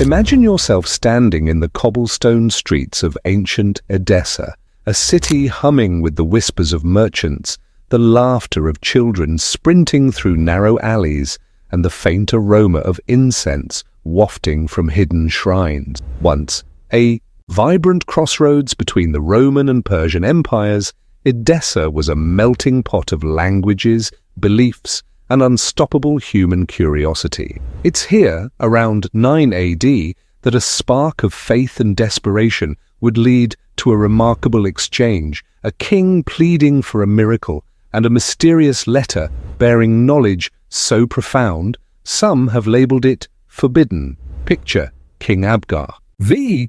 Imagine yourself standing in the cobblestone streets of ancient Edessa, a city humming with the whispers of merchants, the laughter of children sprinting through narrow alleys, and the faint aroma of incense wafting from hidden shrines. Once a vibrant crossroads between the Roman and Persian empires, Edessa was a melting pot of languages, beliefs, and unstoppable human curiosity. It's here, around 9 AD, that a spark of faith and desperation would lead to a remarkable exchange, a king pleading for a miracle, and a mysterious letter bearing knowledge so profound, some have labeled it forbidden. Picture King Abgar.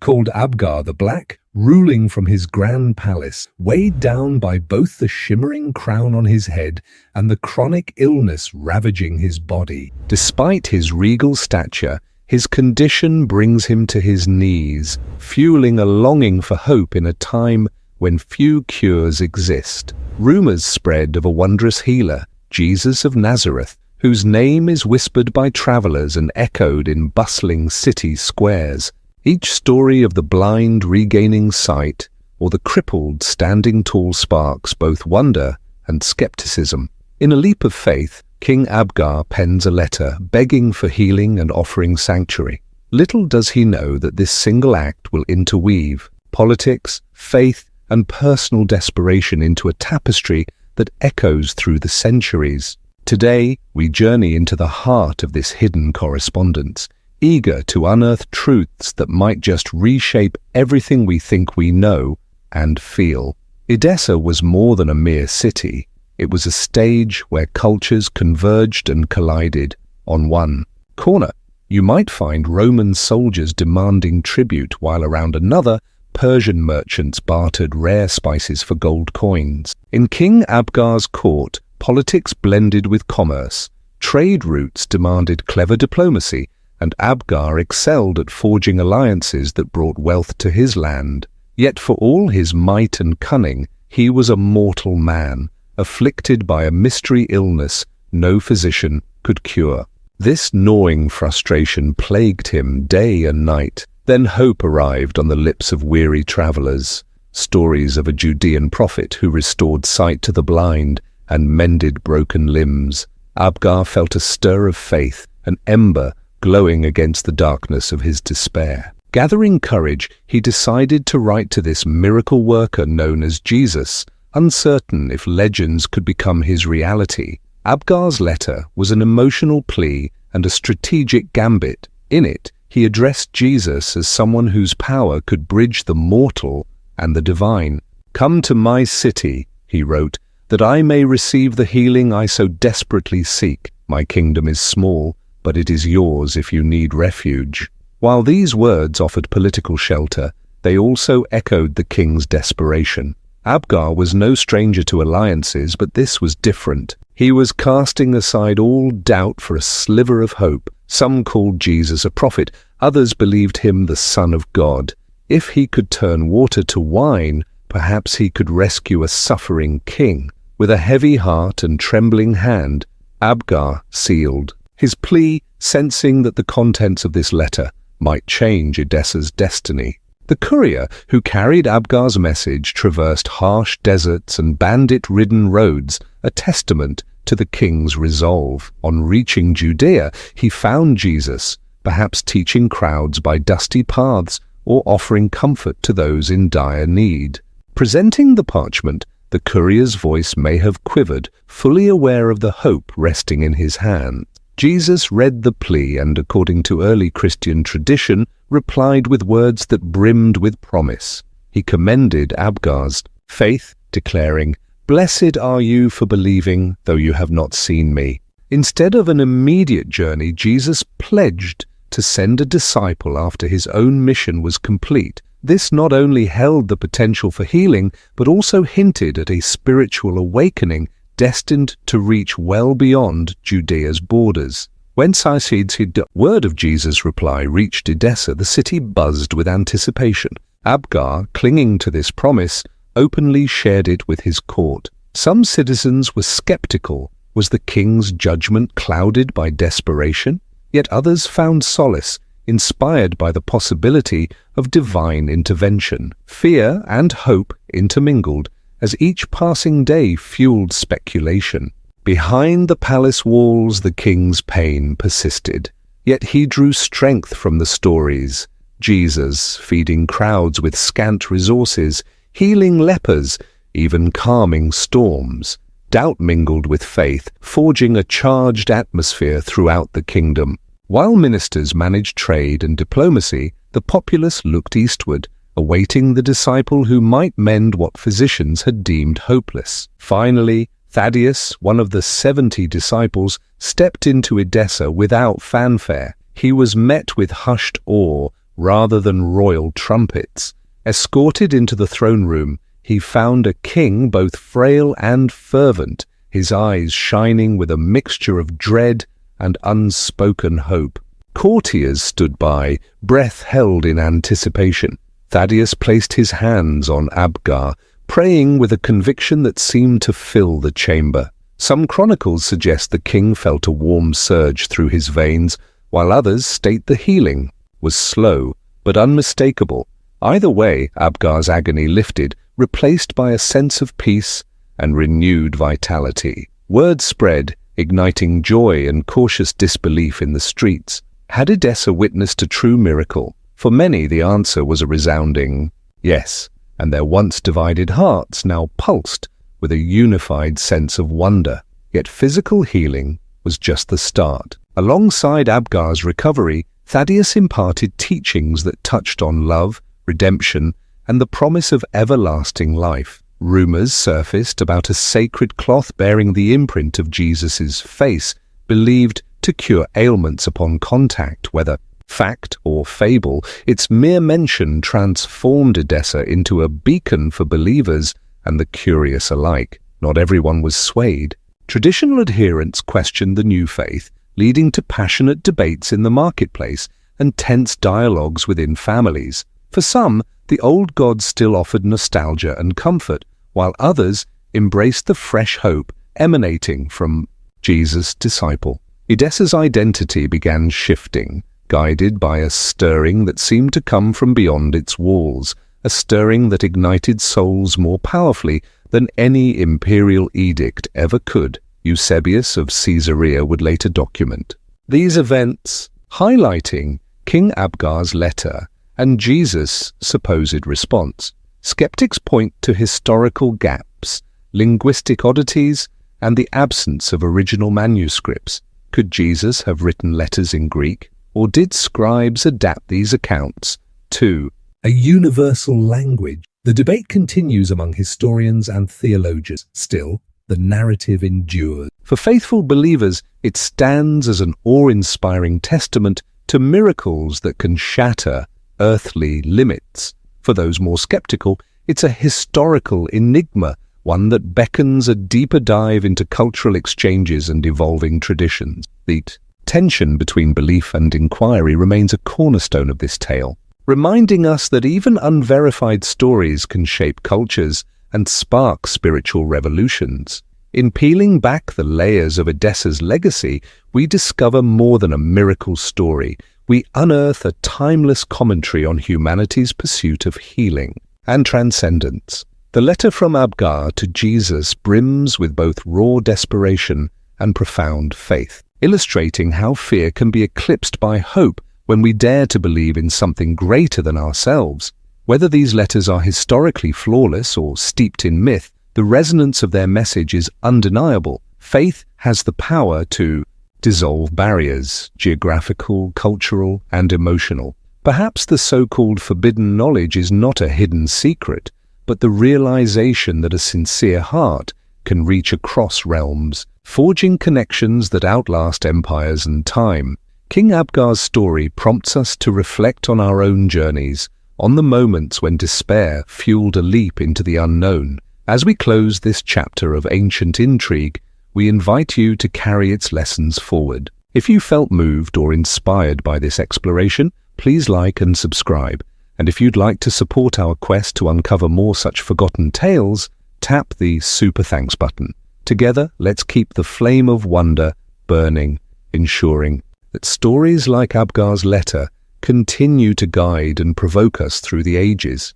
Called Abgar the Black, ruling from his grand palace, weighed down by both the shimmering crown on his head and the chronic illness ravaging his body. Despite his regal stature, his condition brings him to his knees, fueling a longing for hope in a time when few cures exist. Rumors spread of a wondrous healer, Jesus of Nazareth, whose name is whispered by travelers and echoed in bustling city squares. Each story of the blind regaining sight, or the crippled standing tall, sparks both wonder and skepticism. In a leap of faith, King Abgar pens a letter begging for healing and offering sanctuary. Little does he know that this single act will interweave politics, faith, and personal desperation into a tapestry that echoes through the centuries. Today, we journey into the heart of this hidden correspondence, eager to unearth truths that might just reshape everything we think we know and feel. Edessa was more than a mere city. It was a stage where cultures converged and collided. On one corner, you might find Roman soldiers demanding tribute, while around another, Persian merchants bartered rare spices for gold coins. In King Abgar's court, politics blended with commerce. Trade routes demanded clever diplomacy, and Abgar excelled at forging alliances that brought wealth to his land. Yet for all his might and cunning, he was a mortal man, afflicted by a mystery illness no physician could cure. This gnawing frustration plagued him day and night. Then hope arrived on the lips of weary travelers. Stories of a Judean prophet who restored sight to the blind and mended broken limbs. Abgar felt a stir of faith, an ember glowing against the darkness of his despair. Gathering courage, he decided to write to this miracle worker known as Jesus, uncertain if legends could become his reality. Abgar's letter was an emotional plea and a strategic gambit. In it, he addressed Jesus as someone whose power could bridge the mortal and the divine. "Come to my city," he wrote, "that I may receive the healing I so desperately seek. My kingdom is small, but it is yours if you need refuge." While these words offered political shelter, they also echoed the king's desperation. Abgar was no stranger to alliances, but this was different. He was casting aside all doubt for a sliver of hope. Some called Jesus a prophet, others believed him the Son of God. If he could turn water to wine, perhaps he could rescue a suffering king. With a heavy heart and trembling hand, Abgar sealed his plea, sensing that the contents of this letter might change Edessa's destiny. The courier who carried Abgar's message traversed harsh deserts and bandit-ridden roads, a testament to the king's resolve. On reaching Judea, he found Jesus, perhaps teaching crowds by dusty paths or offering comfort to those in dire need. Presenting the parchment, the courier's voice may have quivered, fully aware of the hope resting in his hand. Jesus read the plea and, according to early Christian tradition, replied with words that brimmed with promise. He commended Abgar's faith, declaring, "Blessed are you for believing, though you have not seen me." Instead of an immediate journey, Jesus pledged to send a disciple after his own mission was complete. This not only held the potential for healing, but also hinted at a spiritual awakening destined to reach well beyond Judea's borders. When the word of Jesus' reply reached Edessa, the city buzzed with anticipation. Abgar, clinging to this promise, openly shared it with his court. Some citizens were skeptical. Was the king's judgment clouded by desperation? Yet others found solace inspired by the possibility of divine intervention. Fear and hope intermingled as each passing day fueled speculation. Behind the palace walls, the king's pain persisted. Yet he drew strength from the stories. Jesus feeding crowds with scant resources, healing lepers, even calming storms. Doubt mingled with faith, forging a charged atmosphere throughout the kingdom. While ministers managed trade and diplomacy, the populace looked eastward, awaiting the disciple who might mend what physicians had deemed hopeless. Finally, Thaddeus, one of the 70 disciples, stepped into Edessa without fanfare. He was met with hushed awe rather than royal trumpets. Escorted into the throne room, he found a king both frail and fervent, his eyes shining with a mixture of dread and unspoken hope. Courtiers stood by, breath held in anticipation. Thaddeus placed his hands on Abgar, praying with a conviction that seemed to fill the chamber. Some chronicles suggest the king felt a warm surge through his veins, while others state the healing was slow but unmistakable. Either way, Abgar's agony lifted, replaced by a sense of peace and renewed vitality. Word spread, igniting joy and cautious disbelief in the streets. Had Edessa witnessed a true miracle? For many, the answer was a resounding yes, and their once divided hearts now pulsed with a unified sense of wonder. Yet physical healing was just the start. Alongside Abgar's recovery, Thaddeus imparted teachings that touched on love, redemption, and the promise of everlasting life. Rumors surfaced about a sacred cloth bearing the imprint of Jesus' face, believed to cure ailments upon contact, whether fact or fable. Its mere mention transformed Edessa into a beacon for believers and the curious alike. Not everyone was swayed. Traditional adherents questioned the new faith, leading to passionate debates in the marketplace and tense dialogues within families. For some, the old gods still offered nostalgia and comfort, while others embraced the fresh hope emanating from Jesus' disciple. Edessa's identity began shifting, guided by a stirring that seemed to come from beyond its walls, a stirring that ignited souls more powerfully than any imperial edict ever could, Eusebius of Caesarea would later document. These events, highlighting King Abgar's letter and Jesus' supposed response. Skeptics point to historical gaps, linguistic oddities, and the absence of original manuscripts. Could Jesus have written letters in Greek, or did scribes adapt these accounts to a universal language? The debate continues among historians and theologians. Still, the narrative endures. For faithful believers, it stands as an awe-inspiring testament to miracles that can shatter earthly limits. For those more skeptical, it's a historical enigma, one that beckons a deeper dive into cultural exchanges and evolving traditions. The tension between belief and inquiry remains a cornerstone of this tale, reminding us that even unverified stories can shape cultures and spark spiritual revolutions. In peeling back the layers of Edessa's legacy, we discover more than a miracle story. We unearth a timeless commentary on humanity's pursuit of healing and transcendence. The letter from Abgar to Jesus brims with both raw desperation and profound faith, illustrating how fear can be eclipsed by hope when we dare to believe in something greater than ourselves. Whether these letters are historically flawless or steeped in myth, the resonance of their message is undeniable. Faith has the power to dissolve barriers, geographical, cultural, and emotional. Perhaps the so-called forbidden knowledge is not a hidden secret, but the realization that a sincere heart can reach across realms, forging connections that outlast empires and time. King Abgar's story prompts us to reflect on our own journeys, on the moments when despair fueled a leap into the unknown. As we close this chapter of ancient intrigue, we invite you to carry its lessons forward. If you felt moved or inspired by this exploration, please like and subscribe. And if you'd like to support our quest to uncover more such forgotten tales, tap the Super Thanks button. Together, let's keep the flame of wonder burning, ensuring that stories like Abgar's letter continue to guide and provoke us through the ages.